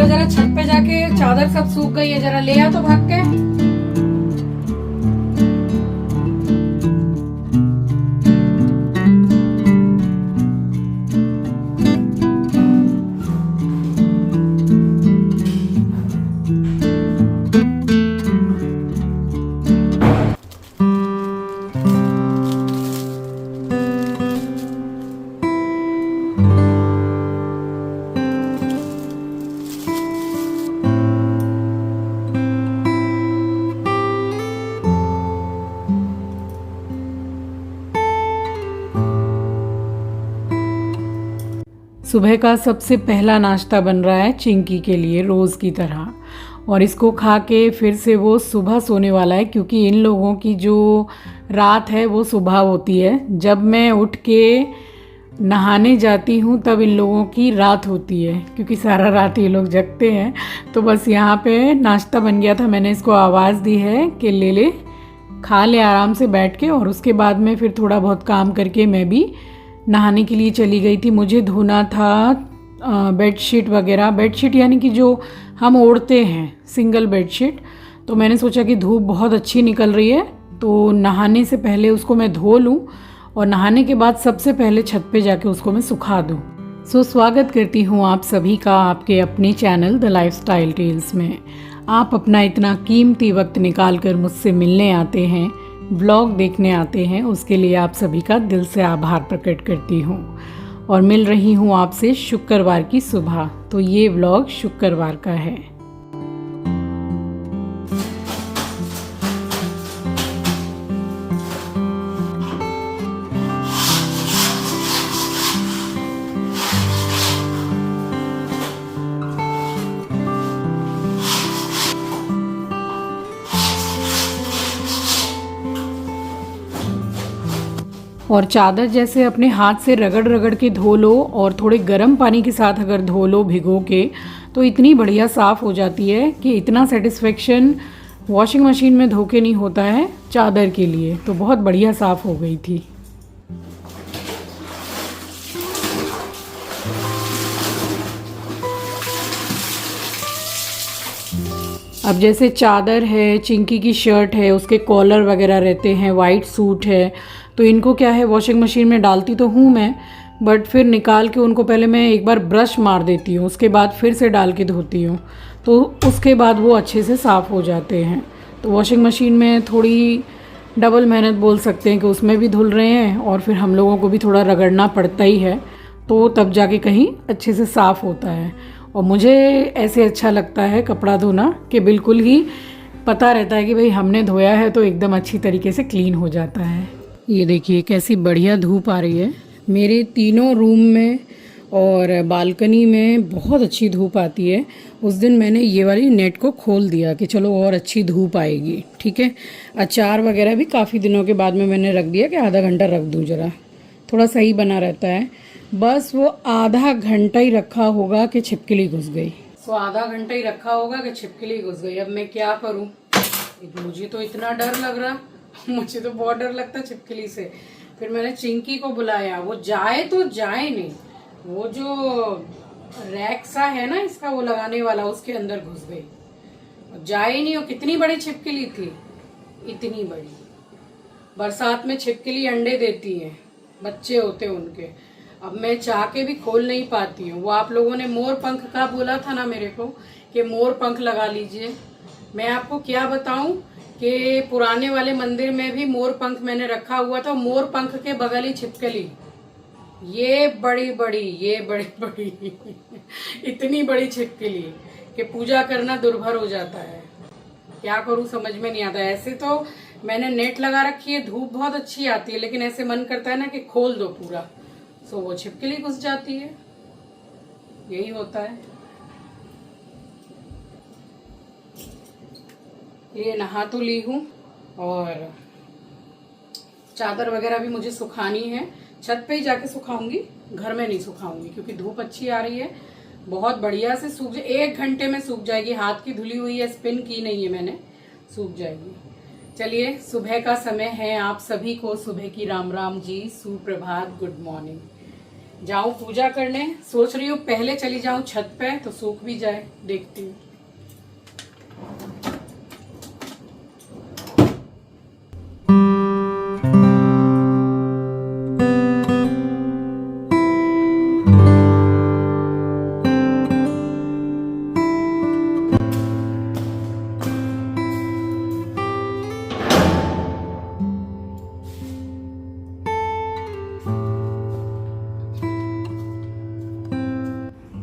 चलो जरा छत पे जाके, चादर सब सूख गई है, जरा ले आ तो भाग के। सुबह का सबसे पहला नाश्ता बन रहा है चिंकी के लिए रोज़ की तरह, और इसको खा के फिर से वो सुबह सोने वाला है, क्योंकि इन लोगों की जो रात है वो सुबह होती है। जब मैं उठ के नहाने जाती हूँ तब इन लोगों की रात होती है, क्योंकि सारा रात ये लोग जगते हैं। तो बस यहाँ पे नाश्ता बन गया था, मैंने इसको आवाज़ दी है कि ले ले, खा ले आराम से बैठ के, और उसके बाद में फिर थोड़ा बहुत काम करके मैं भी नहाने के लिए चली गई थी। मुझे धोना था बेडशीट वगैरह, बेडशीट यानी कि जो हम ओढ़ते हैं सिंगल बेडशीट। तो मैंने सोचा कि धूप बहुत अच्छी निकल रही है तो नहाने से पहले उसको मैं धो लूँ, और नहाने के बाद सबसे पहले छत पे जाके उसको मैं सुखा दूँ। स्वागत करती हूँ आप सभी का आपके अपने चैनल द लाइफस्टाइल टेल्स में। आप अपना इतना कीमती वक्त निकाल कर मुझसे मिलने आते हैं, व्लॉग देखने आते हैं, उसके लिए आप सभी का दिल से आभार प्रकट करती हूँ। और मिल रही हूँ आपसे शुक्रवार की सुबह, तो ये व्लॉग शुक्रवार का है। और चादर जैसे अपने हाथ से रगड़ रगड़ के धो लो, और थोड़े गर्म पानी के साथ अगर धो लो भिगो के, तो इतनी बढ़िया साफ़ हो जाती है कि इतना सेटिस्फेक्शन वॉशिंग मशीन में धो के नहीं होता है चादर के लिए। तो बहुत बढ़िया साफ़ हो गई थी। अब जैसे चादर है, चिंकी की शर्ट है, उसके कॉलर वगैरह रहते हैं, वाइट सूट है, तो इनको क्या है वॉशिंग मशीन में डालती तो हूँ मैं, बट फिर निकाल के उनको पहले मैं एक बार ब्रश मार देती हूँ, उसके बाद फिर से डाल के धोती हूँ, तो उसके बाद वो अच्छे से साफ़ हो जाते हैं। तो वॉशिंग मशीन में थोड़ी डबल मेहनत बोल सकते हैं कि उसमें भी धुल रहे हैं और फिर हम लोगों को भी थोड़ा रगड़ना पड़ता ही है, तो तब जाके कहीं अच्छे से साफ़ होता है। और मुझे ऐसे अच्छा लगता है कपड़ा धोना कि बिल्कुल ही पता रहता है कि भाई हमने धोया है तो एकदम अच्छी तरीके से क्लीन हो जाता है। ये देखिए कैसी बढ़िया धूप आ रही है मेरे तीनों रूम में, और बालकनी में बहुत अच्छी धूप आती है। उस दिन मैंने ये वाली नेट को खोल दिया कि चलो और अच्छी धूप आएगी, ठीक है। अचार वगैरह भी काफ़ी दिनों के बाद में मैंने रख दिया कि आधा घंटा रख दूँ, ज़रा थोड़ा सही बना रहता है। बस वो आधा घंटा ही रखा होगा कि छिपकली घुस गई। आधा घंटा ही रखा होगा कि छिपकली घुस गई। अब मैं क्या करूं, मुझे तो इतना डर लग रहा, मुझे तो बहुत डर लगता छिपकली से। फिर मैंने चिंकी को बुलाया, वो जाए तो जाए नहीं, वो जो रैक सा है ना इसका वो लगाने वाला, उसके अंदर घुस गई, जाए ही नहीं। वो कितनी बड़ी छिपकली थी, इतनी बड़ी। बरसात में छिपकली अंडे देती है, बच्चे होते हैं उनके। अब मैं चाह के भी खोल नहीं पाती हूँ। वो आप लोगों ने मोर पंख का बोला था ना मेरे को कि मोर पंख लगा लीजिए। मैं आपको क्या बताऊं कि पुराने वाले मंदिर में भी मोर पंख मैंने रखा हुआ था, मोर पंख के बगल ही छिपकली, ये बड़ी बड़ी, ये बड़ी बड़ी इतनी बड़ी छिपकली कि पूजा करना दुर्भर हो जाता है। क्या करूं समझ में नहीं आता। ऐसे तो मैंने नेट लगा रखी है, धूप बहुत अच्छी आती है, लेकिन ऐसे मन करता है ना कि खोल दो पूरा, तो वो छिपकली घुस जाती है। यही होता है। ये नहा तो ली हूँ, और चादर वगैरह भी मुझे सुखानी है, छत पे ही जाके सुखाऊंगी, घर में नहीं सुखाऊंगी, क्योंकि धूप अच्छी आ रही है। बहुत बढ़िया से सूख जाए, 1 घंटे में सूख जाएगी। हाथ की धुली हुई है, स्पिन की नहीं है मैंने, सूख जाएगी। चलिए, सुबह का समय है, आप सभी को सुबह की राम राम जी, सुप्रभात, गुड मॉर्निंग। जाऊं पूजा करने, सोच रही हूँ पहले चली जाऊं छत पे तो सूख भी जाए, देखती हूँ।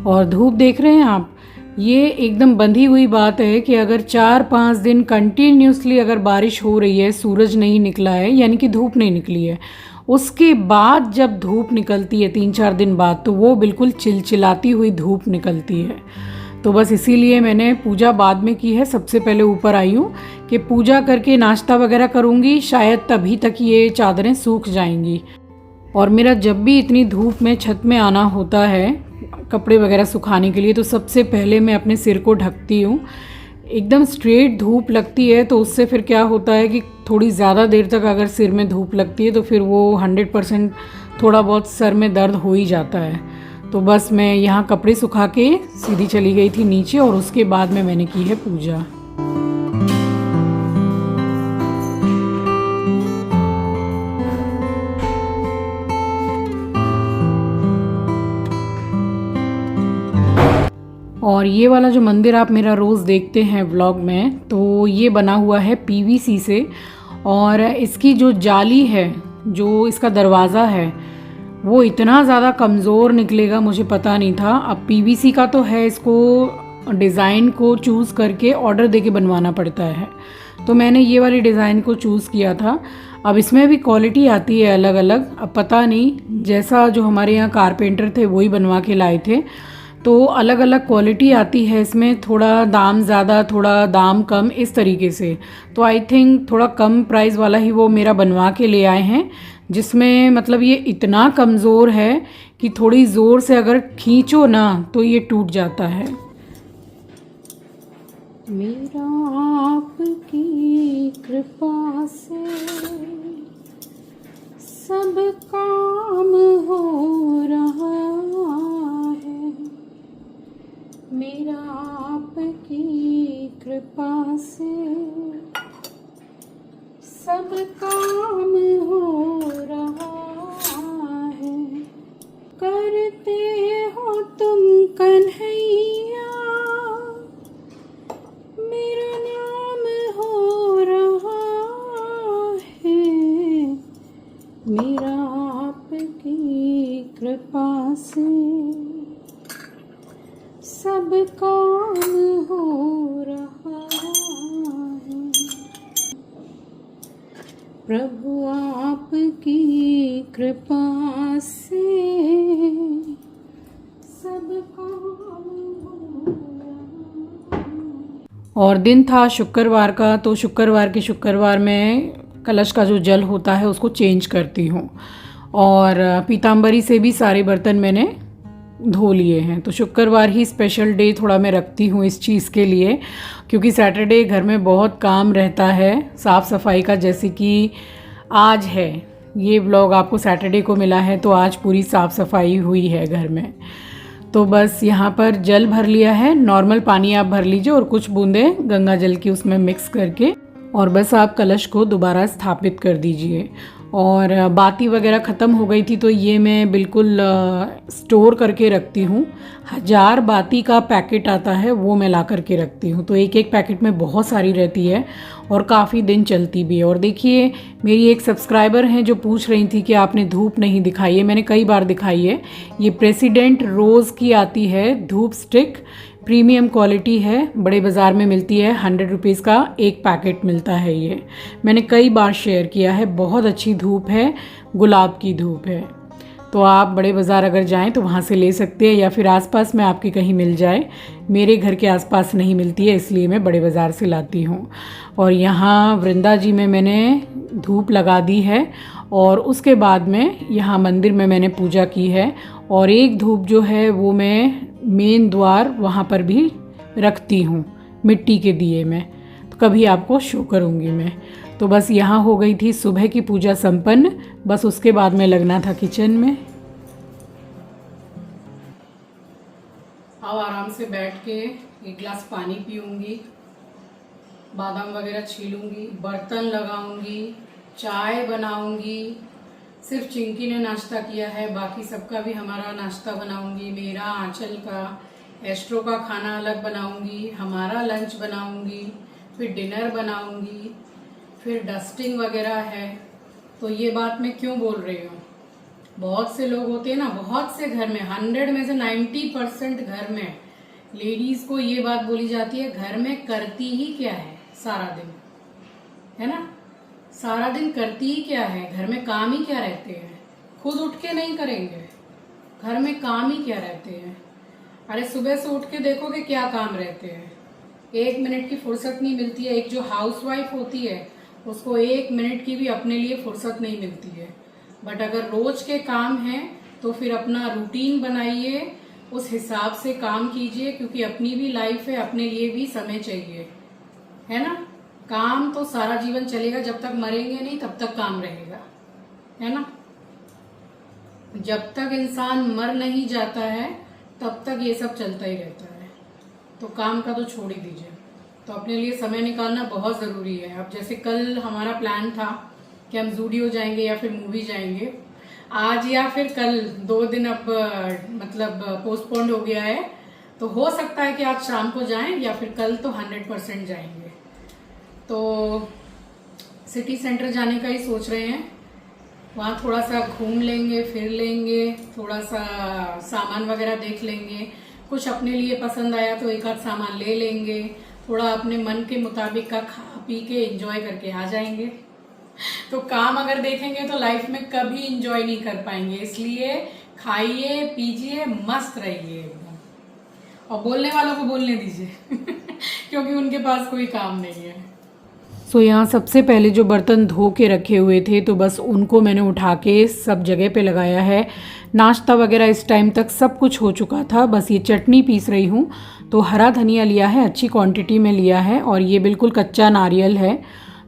और धूप देख रहे हैं आप, ये एकदम बंधी हुई बात है कि अगर 4-5 दिन कंटिन्यूसली अगर बारिश हो रही है, सूरज नहीं निकला है, यानी कि धूप नहीं निकली है, उसके बाद जब धूप निकलती है 3-4 दिन बाद, तो वो बिल्कुल चिलचिलाती हुई धूप निकलती है। तो बस इसीलिए मैंने पूजा बाद में की है, सबसे पहले ऊपर आई हूँ कि पूजा करके नाश्ता वगैरह करूँगी, शायद तभी तक ये चादरें सूख जाएंगी। और मेरा जब भी इतनी धूप में छत में आना होता है कपड़े वगैरह सुखाने के लिए, तो सबसे पहले मैं अपने सिर को ढकती हूँ। एकदम स्ट्रेट धूप लगती है तो उससे फिर क्या होता है कि थोड़ी ज़्यादा देर तक अगर सिर में धूप लगती है तो फिर वो 100% थोड़ा बहुत सर में दर्द हो ही जाता है। तो बस मैं यहाँ कपड़े सुखा के सीधी चली गई थी नीचे, और उसके बाद में मैंने की है पूजा। और ये वाला जो मंदिर आप मेरा रोज़ देखते हैं व्लॉग में, तो ये बना हुआ है पीवीसी से, और इसकी जो जाली है, जो इसका दरवाज़ा है, वो इतना ज़्यादा कमज़ोर निकलेगा मुझे पता नहीं था। अब पीवीसी का तो है, इसको डिज़ाइन को चूज़ करके ऑर्डर देके बनवाना पड़ता है, तो मैंने ये वाली डिज़ाइन को चूज़ किया था। अब इसमें भी क्वालिटी आती है अलग अलग, अब पता नहीं, जैसा जो हमारे यहाँ कारपेंटर थे वही बनवा के लाए थे, तो अलग अलग क्वालिटी आती है इसमें, थोड़ा दाम ज़्यादा थोड़ा दाम कम इस तरीके से। तो आई थिंक थोड़ा कम प्राइस वाला ही वो मेरा बनवा के ले आए हैं, जिसमें मतलब ये इतना कमज़ोर है कि थोड़ी ज़ोर से अगर खींचो ना तो ये टूट जाता है। मेरा आपकी कृपा से सब काम हो रहा है, मेरा आपकी कृपा से सब काम हो रहा है। करते हो तुम कन्हैया, मेरा नाम हो रहा है, मेरा आपकी कृपा से सब काम हो रहा है। प्रभु आपकी कृपा से सब काम हो रहा है। और दिन था शुक्रवार का, तो शुक्रवार के शुक्रवार में कलश का जो जल होता है उसको चेंज करती हूँ, और पीताम्बरी से भी सारे बर्तन मैंने धो लिए हैं। तो शुक्रवार ही स्पेशल डे थोड़ा मैं रखती हूँ इस चीज़ के लिए, क्योंकि सैटरडे घर में बहुत काम रहता है साफ़ सफाई का। जैसे कि आज है, ये व्लॉग आपको सैटरडे को मिला है, तो आज पूरी साफ़ सफाई हुई है घर में। तो बस यहाँ पर जल भर लिया है, नॉर्मल पानी आप भर लीजिए और कुछ बूंदें गंगा जल की उसमें मिक्स करके, और बस आप कलश को दोबारा स्थापित कर दीजिए। और बाती वगैरह ख़त्म हो गई थी, तो ये मैं बिल्कुल स्टोर करके रखती हूँ। 1000 बाती का पैकेट आता है, वो मैं ला करके रखती हूँ, तो एक एक पैकेट में बहुत सारी रहती है और काफ़ी दिन चलती भी है। और देखिए, मेरी एक सब्सक्राइबर हैं जो पूछ रही थी कि आपने धूप नहीं दिखाई है। मैंने कई बार दिखाई है। ये प्रेसिडेंट रोज़ की आती है धूप स्टिक, प्रीमियम क्वालिटी है, बड़े बाज़ार में मिलती है, 100 रुपीज़ का एक पैकेट मिलता है। ये मैंने कई बार शेयर किया है, बहुत अच्छी धूप है, गुलाब की धूप है। तो आप बड़े बाज़ार अगर जाएं तो वहाँ से ले सकते हैं, या फिर आसपास में आपके कहीं मिल जाए। मेरे घर के आसपास नहीं मिलती है, इसलिए मैं बड़े बाज़ार से लाती हूँ। और यहाँ वृंदा जी में मैंने धूप लगा दी है, और उसके बाद में यहाँ मंदिर में मैंने पूजा की है। और एक धूप जो है वो मैं मेन द्वार वहाँ पर भी रखती हूँ मिट्टी के दिए में, तो कभी आपको शो करूँगी मैं। तो बस यहाँ हो गई थी सुबह की पूजा संपन्न, बस उसके बाद में लगना था किचन में। अब आराम से बैठ के एक गिलास पानी पीऊँगी, बादाम वगैरह छीलूँगी, बर्तन लगाऊँगी, चाय बनाऊँगी। सिर्फ चिंकी ने नाश्ता किया है, बाकी सबका भी हमारा नाश्ता बनाऊँगी। मेरा, आंचल का, एस्ट्रो का खाना अलग बनाऊँगी, हमारा लंच बनाऊँगी, फिर डिनर बनाऊँगी, फिर डस्टिंग वगैरह है। तो ये बात मैं क्यों बोल रही हूँ, बहुत से लोग होते हैं ना, बहुत से घर में 100 में से 90% घर में लेडीज को ये बात बोली जाती है, घर में करती ही क्या है सारा दिन, है ना। सारा दिन करती ही क्या है, घर में काम ही क्या रहते हैं। खुद उठ के नहीं करेंगे, घर में काम ही क्या रहते हैं। अरे सुबह से उठ के देखोगे क्या काम रहते हैं, 1 मिनट की फुर्सत नहीं मिलती है। एक जो हाउसवाइफ होती है उसको 1 मिनट की भी अपने लिए फुर्सत नहीं मिलती है। बट अगर रोज के काम हैं तो फिर अपना रूटीन बनाइए, उस हिसाब से काम कीजिए, क्योंकि अपनी भी लाइफ है, अपने लिए भी समय चाहिए, है ना। काम तो सारा जीवन चलेगा, जब तक मरेंगे नहीं तब तक काम रहेगा, है ना। जब तक इंसान मर नहीं जाता है तब तक ये सब चलता ही रहता है। तो काम का तो छोड़ ही दीजिए, तो अपने लिए समय निकालना बहुत ज़रूरी है। अब जैसे कल हमारा प्लान था कि हम ज़ूडियो जाएंगे या फिर मूवी जाएंगे, आज या फिर कल, 2 दिन अब मतलब पोस्टपोन्ड हो गया है। तो हो सकता है कि आज शाम को जाएं या फिर कल तो 100% जाएंगे। तो सिटी सेंटर जाने का ही सोच रहे हैं, वहाँ थोड़ा सा घूम लेंगे, फिर लेंगे, थोड़ा सा सामान वगैरह देख लेंगे, कुछ अपने लिए पसंद आया तो एक आध सामान ले लेंगे, थोड़ा अपने मन के मुताबिक का खा पी के एंजॉय करके आ जाएंगे। तो काम अगर देखेंगे तो लाइफ में कभी एंजॉय नहीं कर पाएंगे, इसलिए खाइए पीजिए मस्त रहिए एकदम, और बोलने वालों को बोलने दीजिए क्योंकि उनके पास कोई काम नहीं है। सो यहाँ सबसे पहले जो बर्तन धो के रखे हुए थे तो बस उनको मैंने उठा के सब जगह पे लगाया है। नाश्ता वगैरह इस टाइम तक सब कुछ हो चुका था, बस ये चटनी पीस रही हूँ। तो हरा धनिया लिया है, अच्छी क्वांटिटी में लिया है, और ये बिल्कुल कच्चा नारियल है।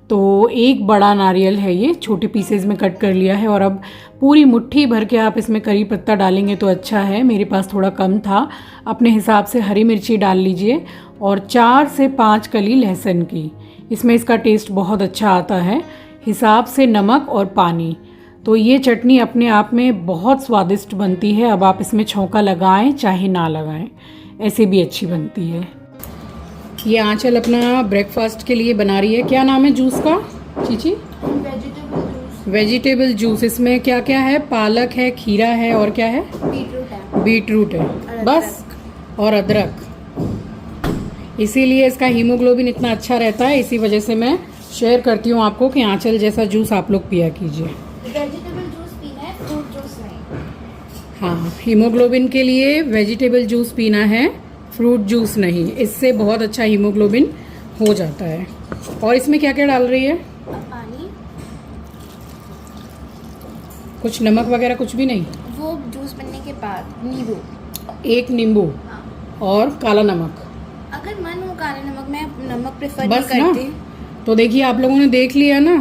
तो एक बड़ा नारियल है, ये छोटे पीसेज में कट कर लिया है। और अब पूरी मुट्ठी भर के आप इसमें करी पत्ता डालेंगे तो अच्छा है, मेरे पास थोड़ा कम था। अपने हिसाब से हरी मिर्ची डाल लीजिए, और 4 से 5 कली लहसुन की, इसमें इसका टेस्ट बहुत अच्छा आता है। हिसाब से नमक और पानी। तो ये चटनी अपने आप में बहुत स्वादिष्ट बनती है। अब आप इसमें छौंका लगाएं चाहे ना लगाएं, ऐसे भी अच्छी बनती है। ये आंचल अपना ब्रेकफास्ट के लिए बना रही है। क्या नाम है जूस का चीची? Vegetable juice. इसमें क्या क्या है? पालक है, खीरा है, और क्या है? बीटरूट है बस, और अदरक। इसीलिए इसका हीमोग्लोबिन इतना अच्छा रहता है। इसी वजह से मैं शेयर करती हूँ आपको कि आंचल जैसा जूस आप लोग पिया कीजिए। वेजिटेबल जूस पीना है, फ्रूट जूस नहीं। हाँ, हीमोग्लोबिन के लिए वेजिटेबल जूस पीना है, फ्रूट जूस नहीं। इससे बहुत अच्छा हीमोग्लोबिन हो जाता है। और इसमें क्या क्या डाल रही है? पानी, कुछ नमक वगैरह कुछ भी नहीं? वो जूस बनने के बाद नींबू, 1 नींबू, और काला नमक। अगर मन हो काला नमक, मैं नमक प्रेफर बस नहीं करती। तो देखिए आप लोगों ने देख लिया ना,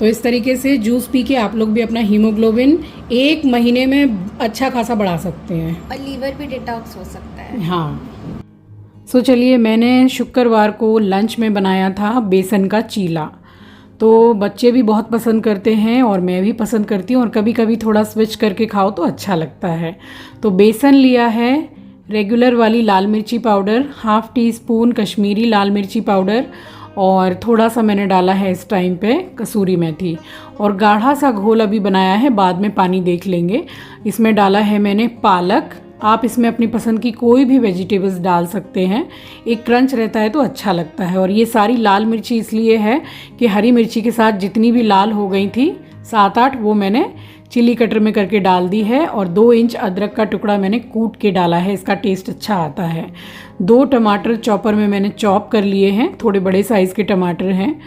तो इस तरीके से जूस पी के आप लोग भी अपना हीमोग्लोबिन 1 महीने में अच्छा खासा बढ़ा सकते हैं, और लीवर भी डिटॉक्स हो सकता है। हाँ। सो चलिए, मैंने शुक्रवार को लंच में बनाया था बेसन का चीला। तो बच्चे भी बहुत पसंद करते हैं और मैं भी पसंद करती हूँ, और कभी कभी थोड़ा स्विच करके खाओ तो अच्छा लगता है। तो बेसन लिया है, रेगुलर वाली लाल मिर्ची पाउडर, ½ टीस्पून कश्मीरी लाल मिर्ची पाउडर, और थोड़ा सा मैंने डाला है इस टाइम पे कसूरी मेथी, और गाढ़ा सा घोल अभी बनाया है, बाद में पानी देख लेंगे। इसमें डाला है मैंने पालक। आप इसमें अपनी पसंद की कोई भी वेजिटेबल्स डाल सकते हैं, एक क्रंच रहता है तो अच्छा लगता है। और ये सारी लाल मिर्ची इसलिए है कि हरी मिर्ची के साथ जितनी भी लाल हो गई थी 7-8, वो मैंने चिली कटर में करके डाल दी है। और 2 इंच अदरक का टुकड़ा मैंने कूट के डाला है, इसका टेस्ट अच्छा आता है। 2 टमाटर चॉपर में मैंने चॉप कर लिए हैं, थोड़े बड़े साइज़ के टमाटर हैं,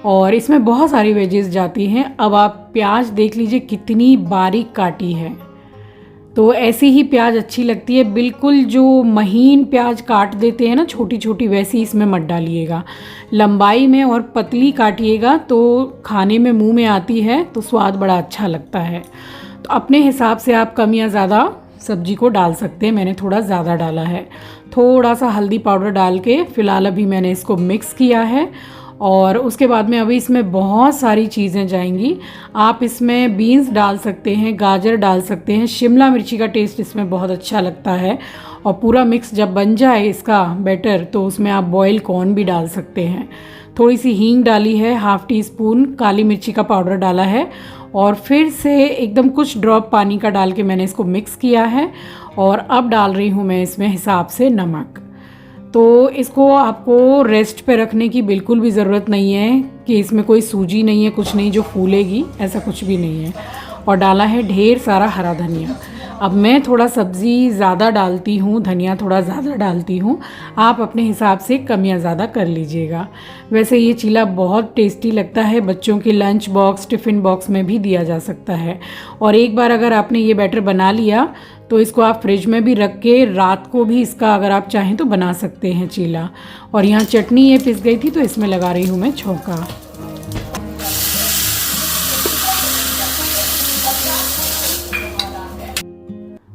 और इसमें बहुत सारी वेजेस जाती हैं। अब आप प्याज देख लीजिए कितनी बारीक काटी है, तो ऐसी ही प्याज अच्छी लगती है। बिल्कुल जो महीन प्याज काट देते हैं ना छोटी छोटी, वैसी इसमें मत डालिएगा, लंबाई में और पतली काटिएगा तो खाने में मुंह में आती है तो स्वाद बड़ा अच्छा लगता है। तो अपने हिसाब से आप कम या ज़्यादा सब्जी को डाल सकते हैं। मैंने थोड़ा ज़्यादा डाला है। थोड़ा सा हल्दी पाउडर डाल के फ़िलहाल अभी मैंने इसको मिक्स किया है। और उसके बाद में अभी इसमें बहुत सारी चीज़ें जाएंगी। आप इसमें बीन्स डाल सकते हैं, गाजर डाल सकते हैं, शिमला मिर्ची का टेस्ट इसमें बहुत अच्छा लगता है। और पूरा मिक्स जब बन जाए इसका बैटर तो उसमें आप बॉयल कॉर्न भी डाल सकते हैं। थोड़ी सी हींग डाली है, हाफ़ टी स्पून काली मिर्ची का पाउडर डाला है और फिर से एकदम कुछ ड्रॉप पानी का डाल के मैंने इसको मिक्स किया है। और अब डाल रही हूँ मैं इसमें हिसाब से नमक। तो इसको आपको रेस्ट पे रखने की बिल्कुल भी ज़रूरत नहीं है कि इसमें कोई सूजी नहीं है, कुछ नहीं जो फूलेगी, ऐसा कुछ भी नहीं है। और डाला है ढेर सारा हरा धनिया। अब मैं थोड़ा सब्ज़ी ज़्यादा डालती हूँ, धनिया थोड़ा ज़्यादा डालती हूँ, आप अपने हिसाब से कम या ज़्यादा कर लीजिएगा। वैसे ये चीला बहुत टेस्टी लगता है, बच्चों के लंच बॉक्स, टिफ़िन बॉक्स में भी दिया जा सकता है। और एक बार अगर आपने ये बैटर बना लिया तो इसको आप फ्रिज में भी रख के रात को भी इसका अगर आप चाहें तो बना सकते हैं चीला। और यहाँ चटनी ये पिस गई थी तो इसमें लगा रही हूँ मैं छौंका।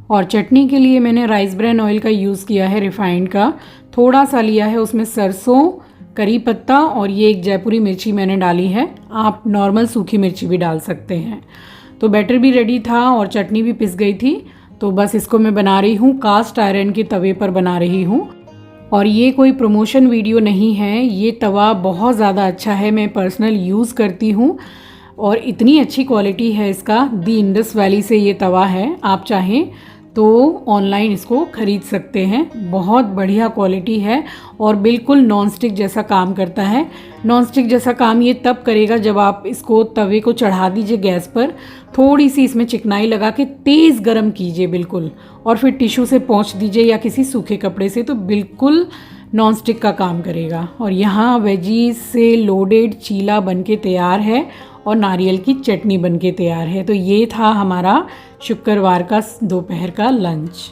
और चटनी के लिए मैंने राइस ब्रान ऑयल का यूज़ किया है, रिफाइंड का। थोड़ा सा लिया है, उसमें सरसों, करी पत्ता और ये एक जयपुरी मिर्ची मैंने डाली है। आप नॉर्मल सूखी मिर्ची भी डाल सकते हैं। तो बैटर भी रेडी था और चटनी भी पिस गई थी। तो बस इसको मैं बना रही हूँ, कास्ट आयरन के तवे पर बना रही हूँ। और ये कोई प्रमोशन वीडियो नहीं है, ये तवा बहुत ज़्यादा अच्छा है, मैं पर्सनल यूज़ करती हूँ और इतनी अच्छी क्वालिटी है इसका। दी इंडस वैली से ये तवा है, आप चाहें तो ऑनलाइन इसको ख़रीद सकते हैं। बहुत बढ़िया क्वालिटी है और बिल्कुल नॉनस्टिक जैसा काम करता है। नॉनस्टिक जैसा काम ये तब करेगा जब आप इसको तवे को चढ़ा दीजिए गैस पर, थोड़ी सी इसमें चिकनाई लगा के तेज़ गरम कीजिए बिल्कुल, और फिर टिश्यू से पोंछ दीजिए या किसी सूखे कपड़े से, तो बिल्कुल नॉनस्टिक का काम करेगा। और यहाँ वेजीज से लोडेड चीला बनके तैयार है और नारियल की चटनी बनके तैयार है। तो ये था हमारा शुक्रवार का दोपहर का लंच।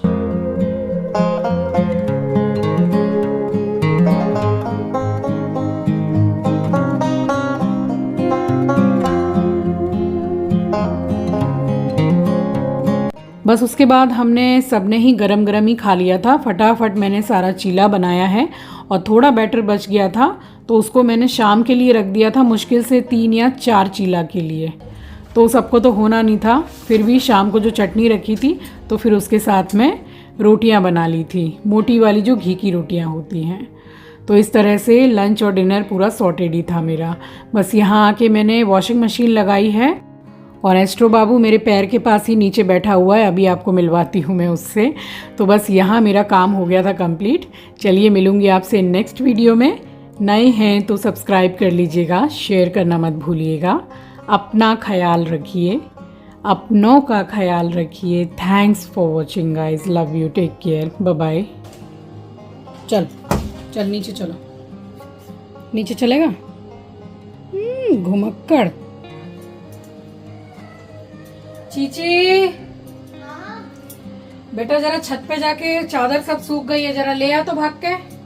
बस उसके बाद हमने सबने ही गरम गरम ही खा लिया था। फटाफट मैंने सारा चीला बनाया है और थोड़ा बैटर बच गया था तो उसको मैंने शाम के लिए रख दिया था, मुश्किल से 3 या 4 चीला के लिए। तो सबको तो होना नहीं था, फिर भी शाम को जो चटनी रखी थी तो फिर उसके साथ में रोटियां बना ली थी, मोटी वाली जो घी की रोटियां होती हैं। तो इस तरह से लंच और डिनर पूरा सॉर्टेड ही था मेरा। बस यहाँ आके मैंने वॉशिंग मशीन लगाई है और एस्ट्रो बाबू मेरे पैर के पास ही नीचे बैठा हुआ है, अभी आपको मिलवाती हूँ मैं उससे। तो बस यहाँ मेरा काम हो गया था कंप्लीट। चलिए मिलूँगी आपसे नेक्स्ट वीडियो में। नए हैं तो सब्सक्राइब कर लीजिएगा, शेयर करना मत भूलिएगा। अपना ख्याल रखिए, अपनों का ख्याल रखिए। Thanks for watching guys, love you, take care, bye bye. चल चल नीचे चलो, नीचे चलेगा घुमक्कड़। चीची बेटा जरा छत पे जाके चादर सब सूख गई है, जरा ले आ तो भाग के।